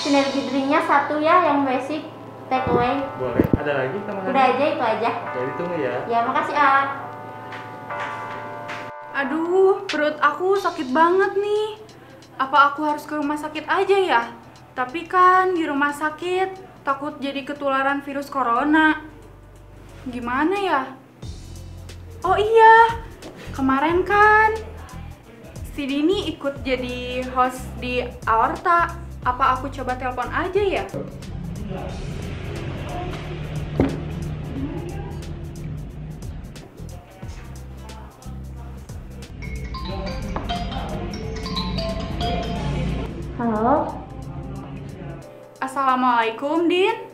sinergi drinknya satu ya, yang basic take away. Boleh. Ada lagi tambahan? Udah aja, itu aja. Jadi tunggu ya. Ya, makasih ah. Aduh, perut aku sakit banget nih. Apa aku harus ke rumah sakit aja ya? Tapi kan di rumah sakit takut jadi ketularan virus corona. Gimana ya? Oh iya, kemarin kan si Dini ikut jadi host di Aorta. Apa aku coba telepon aja ya? Halo? Assalamualaikum, Din.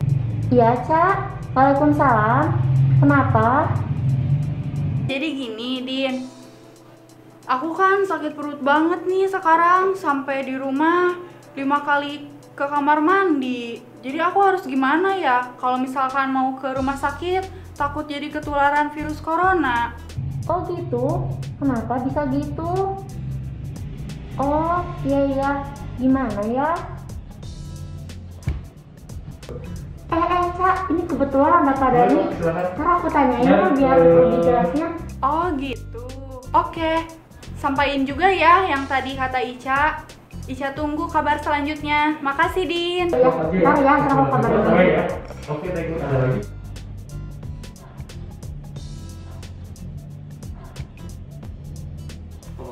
Iya, Cak. Waalaikumsalam. Kenapa? Jadi gini, Din. Aku kan sakit perut banget nih sekarang, sampai di rumah 5 kali ke kamar mandi. Jadi aku harus gimana ya kalau misalkan mau ke rumah sakit, takut jadi ketularan virus corona. Oh gitu? Kenapa bisa gitu? Oh, iya. Gimana ya? Cak, ini kebetulan ada Kak Dani. Ntar aku tanyain ya biar lebih jelasnya. Oh gitu. Oke. Sampaiin juga ya yang tadi kata Ica. Ica tunggu kabar selanjutnya. Makasih, Din. Ya, ntar ya, ntar aku kabarin. Oke, thank you. Ada lagi?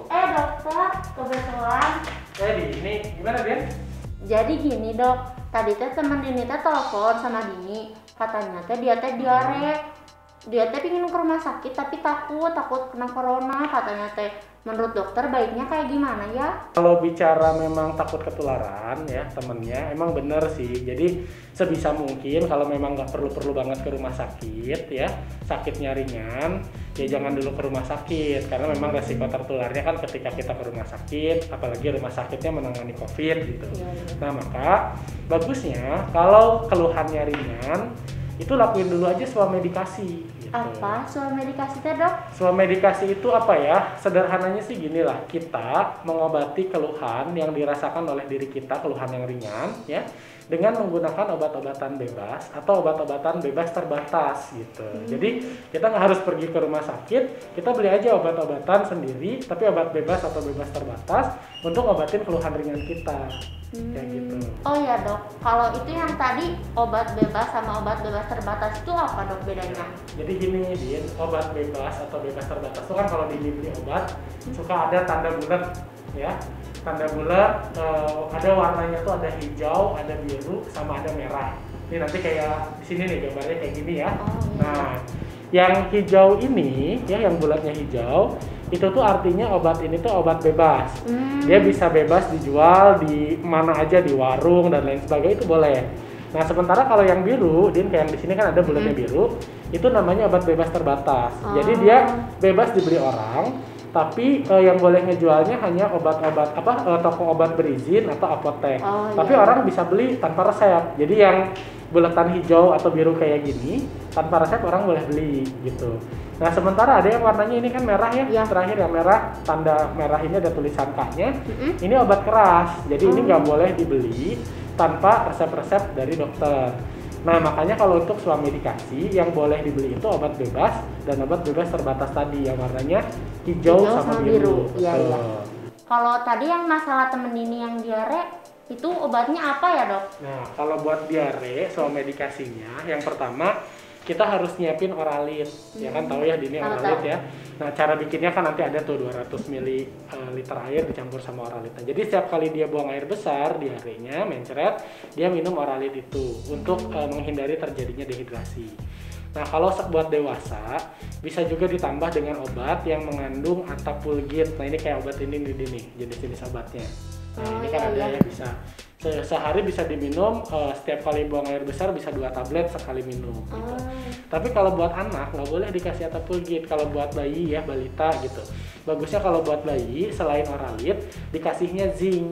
Dokter, kebetulan. Ini gimana, Ben? Jadi gini dok, tadi teh teman Dini teh telepon sama Dini, katanya teh dia teh diare, dia teh pingin ke rumah sakit tapi takut kena corona, katanya teh. Menurut dokter baiknya kayak gimana ya? Kalau bicara memang takut ketularan ya temennya, emang bener sih. Jadi sebisa mungkin kalau memang nggak perlu banget ke rumah sakit ya, sakitnya ringan, ya jangan dulu ke rumah sakit. Karena memang resiko tertularnya kan ketika kita ke rumah sakit, apalagi rumah sakitnya menangani COVID gitu. Nah maka bagusnya kalau keluhannya ringan, itu lakuin dulu aja swamedikasi. Apa swamedikasi teh dok? Swamedikasi itu apa ya? Sederhananya sih gini lah, kita mengobati keluhan yang dirasakan oleh diri kita, keluhan yang ringan ya, dengan menggunakan obat-obatan bebas atau obat-obatan bebas terbatas gitu. Jadi kita nggak harus pergi ke rumah sakit, kita beli aja obat-obatan sendiri, tapi obat bebas atau bebas terbatas untuk obatin keluhan ringan kita. Kayak gitu. Oh ya dok, kalau itu yang tadi obat bebas sama obat bebas terbatas itu apa dok bedanya? Jadi gini, Din, obat bebas atau bebas terbatas itu kan kalau dibeli obat suka ada tanda bulat ya. Tanda bulat ada warnanya tuh ada hijau, ada biru, sama ada merah. Ini nanti kayak di sini nih gambarnya kayak gini ya. Nah, yang hijau ini ya, yang bulatnya hijau itu tuh artinya obat ini tuh obat bebas. Dia bisa bebas dijual di mana aja, di warung dan lain sebagainya, itu boleh. Nah sementara kalau yang biru, Din, kayak yang di sini kan ada bulatnya biru, itu namanya obat bebas terbatas. Jadi dia bebas dibeli orang, tapi yang boleh ngejualnya hanya obat-obat toko obat berizin atau apotek. Tapi orang bisa beli tanpa resep. Jadi yang bulatan hijau atau biru kayak gini tanpa resep orang boleh beli gitu. Nah sementara ada yang warnanya ini kan merah ya, terakhir yang merah, tanda merah ini ada tulisan K-nya. Ini obat keras, jadi ini nggak boleh dibeli tanpa resep-resep dari dokter. Nah makanya kalau untuk swamedikasi yang boleh dibeli itu obat bebas dan obat bebas terbatas tadi yang warnanya hijau sama biru. Iya. Kalau tadi yang masalah temen ini yang diare, itu obatnya apa ya dok? Nah kalau buat diare swamedikasinya yang pertama kita harus nyiapin oralit, ya kan tahu ya Dini oralit ya. Nah cara bikinnya kan nanti ada tuh 200 ml air dicampur sama oralit. Nah, jadi setiap kali dia buang air besar diarenya mencret, dia minum oralit itu untuk menghindari terjadinya dehidrasi. Nah kalau buat dewasa bisa juga ditambah dengan obat yang mengandung atapulgit. Nah ini kayak obat ini nih jenis-jenis obatnya. Nah ini kan ada ya bisa sehari bisa diminum, setiap kali buang air besar bisa 2 tablet sekali minum gitu. Tapi kalau buat anak nggak boleh dikasih atapulgit. Kalau buat bayi ya, balita gitu, bagusnya kalau buat bayi selain oralit dikasihnya zinc.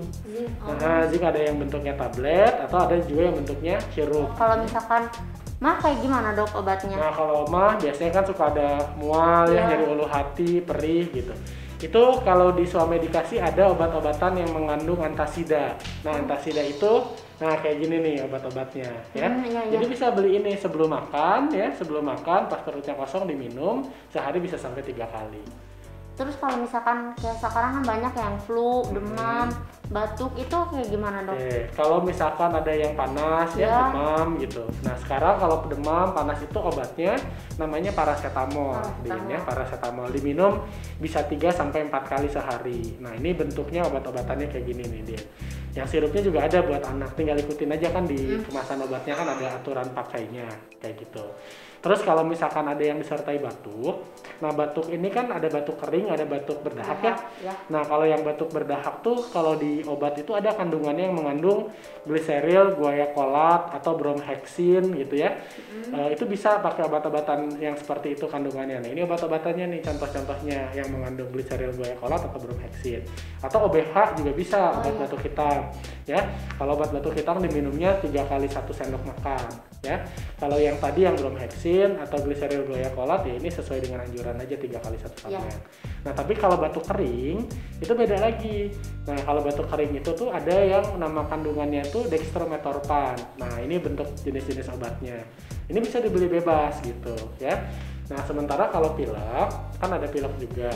Nah zinc ada yang bentuknya tablet atau ada juga yang bentuknya sirup. Kalau misalkan mah kayak gimana dok obatnya? Nah kalau mah biasanya kan suka ada mual ya, nyeri ulu hati, perih gitu. Itu kalau di swamedikasi ada obat-obatan yang mengandung antasida. Nah antasida itu Nah, kayak gini nih obat-obatnya ya. Iya. Jadi bisa beli ini sebelum makan ya, sebelum makan pas perutnya kosong diminum, sehari bisa sampai 3 kali. Terus kalau misalkan kayak sekarang kan banyak yang flu, demam, batuk, itu kayak gimana dok? Oke, kalau misalkan ada yang panas ya, demam gitu. Nah, sekarang kalau demam, panas itu obatnya namanya paracetamol. Paracetamol diminum bisa 3 sampai 4 kali sehari. Nah, ini bentuknya obat-obatannya kayak gini nih dia. Yang sirupnya juga ada buat anak, tinggal ikutin aja kan di kemasan obatnya kan ada aturan pakainya kayak gitu. Terus kalau misalkan ada yang disertai batuk, nah batuk ini kan ada batuk kering, ada batuk berdahak ya. Nah kalau yang batuk berdahak tuh kalau di obat itu ada kandungannya yang mengandung gliseril, guaiacolat atau bromhexin gitu ya. Itu bisa pakai obat-obatan yang seperti itu kandungannya. Nah ini obat-obatannya nih contoh-contohnya yang mengandung gliseril, guaiacolat atau bromhexin. Atau OBH juga bisa obat batuk hitam ya. Kalau obat batuk hitam diminumnya 3 kali 1 sendok makan ya. Kalau yang tadi yang bromhexin atau gliseril guaiacolat ya ini sesuai dengan anjuran aja 3 kali 1 tablet. Nah tapi kalau batuk kering itu beda lagi. Nah kalau batuk kering itu tuh ada yang nama kandungannya tuh dextrometorphan. Nah ini bentuk jenis-jenis obatnya. Ini bisa dibeli bebas gitu ya. Nah sementara kalau pilek kan ada pilek juga.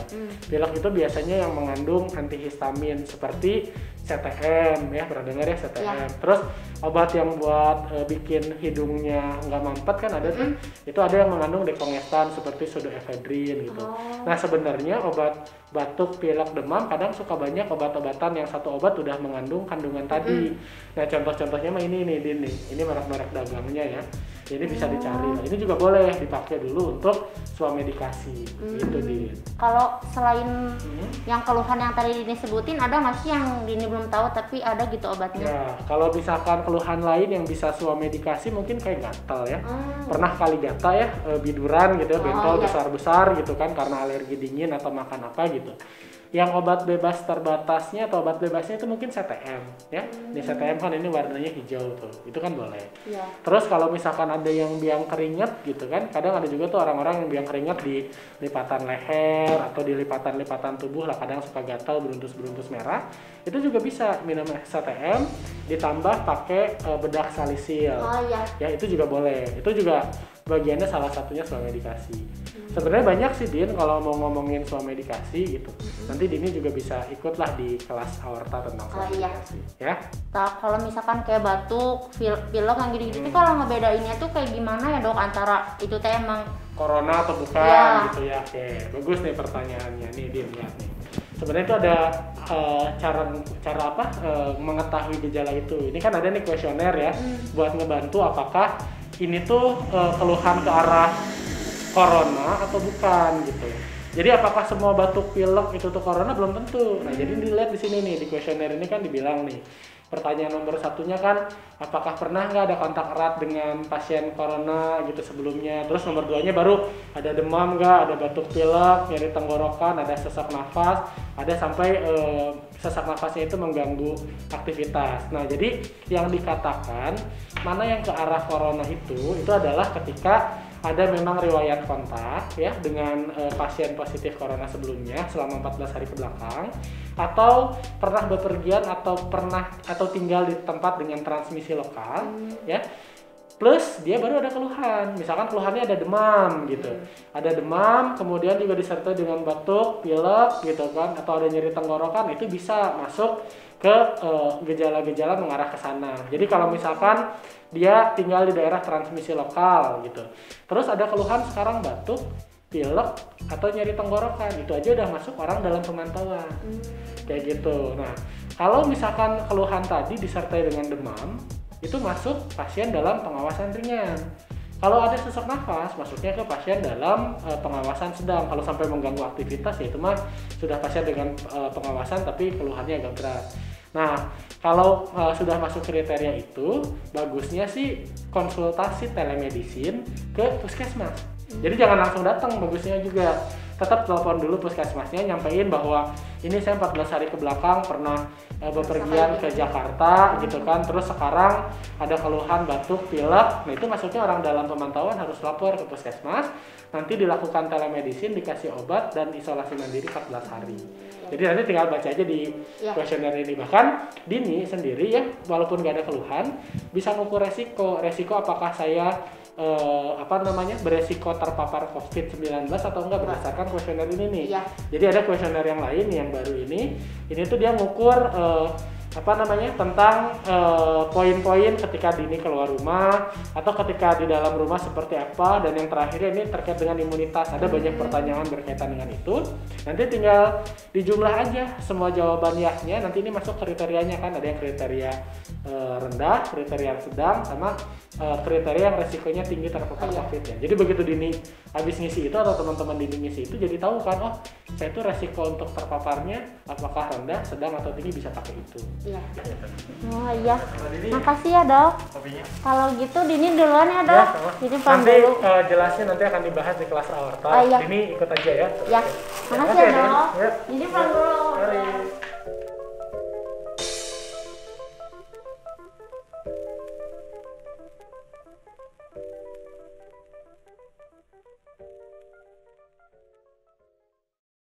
Pilek itu biasanya yang mengandung antihistamin seperti CTM ya, pernah dengar ya CTM. Terus obat yang buat bikin hidungnya nggak mampet kan ada tuh. Itu ada yang mengandung dekongestan seperti pseudoephedrine gitu. Nah sebenarnya obat batuk, pilek, demam kadang suka banyak obat-obatan yang satu obat udah mengandung kandungan tadi. Nah contoh-contohnya mah ini nih Din nih. Ini merek-merek dagangnya ya. Ini bisa dicari. Nah, ini juga boleh dipakai dulu untuk swamedikasi gitu Din. Kalau selain yang keluhan yang tadi Dini sebutin, ada nggak sih yang Dini belum tahu tapi ada gitu obatnya? Ya, kalau misalkan keluhan lain yang bisa swamedikasi mungkin kayak gatal ya. Pernah kali gatal ya, biduran gitu ya, bentol besar-besar gitu kan karena alergi dingin atau makan apa gitu. Yang obat bebas terbatasnya atau obat bebasnya itu mungkin CTM ya. Di CTM kan ini warnanya hijau tuh. Itu kan boleh. Terus kalau misalkan ada yang biang keringat gitu kan, kadang ada juga tuh orang-orang yang biang keringat di lipatan leher atau di lipatan-lipatan tubuh lah, kadang suka gatal beruntus-beruntus merah. Itu juga bisa minum CTM ditambah pakai bedah salisil. Ya itu juga boleh. Itu juga bagiannya salah satunya swamedikasi. Sebenarnya banyak sih Din kalau mau ngomongin swamedikasi gitu. Nanti Dini juga bisa ikutlah di kelas aorta tentang swamedikasi ya. Nah, kalau misalkan kayak batuk, pilek yang gitu-gitu kalau ngebedainnya tuh kayak gimana ya dok antara itu teh emang corona atau bukan gitu ya. Oke, bagus nih pertanyaannya nih Din, lihat nih. Sebenarnya itu ada cara apa mengetahui gejala itu. Ini kan ada nih kuesioner ya buat ngebantu apakah ini tuh keluhan ke arah corona atau bukan gitu. Jadi apakah semua batuk pilek itu tuh corona belum tentu. Nah, jadi dilihat di sini nih di kuesioner ini kan dibilang nih. Pertanyaan nomor satunya kan apakah pernah nggak ada kontak erat dengan pasien corona gitu sebelumnya. Terus nomor 2-nya baru ada demam nggak, ada batuk pilek, nyeri tenggorokan, ada sesak nafas, ada sampai sesak nafasnya itu mengganggu aktivitas. Nah jadi yang dikatakan mana yang ke arah corona itu adalah ketika ada memang riwayat kontak ya dengan pasien positif corona sebelumnya selama 14 hari ke belakang, atau pernah bepergian atau tinggal di tempat dengan transmisi lokal ya. Plus dia baru ada keluhan, misalkan keluhannya ada demam gitu, ada demam, kemudian juga disertai dengan batuk, pilek gitu kan, atau ada nyeri tenggorokan, itu bisa masuk ke gejala-gejala mengarah ke sana. Jadi kalau misalkan dia tinggal di daerah transmisi lokal gitu, terus ada keluhan sekarang batuk, pilek atau nyeri tenggorokan, itu aja udah masuk orang dalam pemantauan kayak gitu. Nah kalau misalkan keluhan tadi disertai dengan demam, itu masuk pasien dalam pengawasan ringan. Kalau ada sesak nafas, masuknya ke pasien dalam pengawasan sedang. Kalau sampai mengganggu aktivitas, ya itu mah sudah pasien dengan pengawasan tapi keluhannya agak berat. Nah, kalau sudah masuk kriteria itu, bagusnya sih konsultasi telemedicine ke puskesmas. Jadi jangan langsung datang, bagusnya juga. tetap telepon dulu puskesmasnya, nyampein bahwa ini saya 14 hari ke belakang pernah bepergian ke Jakarta gitu kan, terus sekarang ada keluhan batuk, pilek. Nah itu maksudnya orang dalam pemantauan harus lapor ke puskesmas, nanti dilakukan telemedicine, dikasih obat dan isolasi mandiri 14 hari. Jadi nanti tinggal baca aja di kuesioner ini. Bahkan Dini sendiri ya, walaupun gak ada keluhan, bisa ngukur resiko apakah saya beresiko terpapar COVID-19 atau enggak berdasarkan kuesioner ini nih. Jadi ada kuesioner yang lain yang baru ini tuh dia ngukur tentang poin-poin ketika Dini keluar rumah atau ketika di dalam rumah seperti apa, dan yang terakhir ini terkait dengan imunitas. Ada banyak pertanyaan berkaitan dengan itu. Nanti tinggal dijumlah aja semua jawaban ya-nya. Nanti ini masuk kriterianya kan, ada yang kriteria rendah, kriteria sedang, sama kriteria yang resikonya tinggi terpapar COVID ya. Jadi begitu Dini habis ngisi itu atau teman-teman Dini ngisi itu, jadi tahu kan, oh saya itu resiko untuk terpaparnya apakah rendah, sedang atau tinggi, bisa pakai itu. Iya. Oh iya. Makasih ya dok. Kalau gitu Dini duluan ya dok. Dini pulang nanti dulu. Jelasnya nanti akan dibahas di kelas aorta. Dini ikut aja ya. Ya. Makasih ya dok. Ya. Dini pulang dulu. Mari.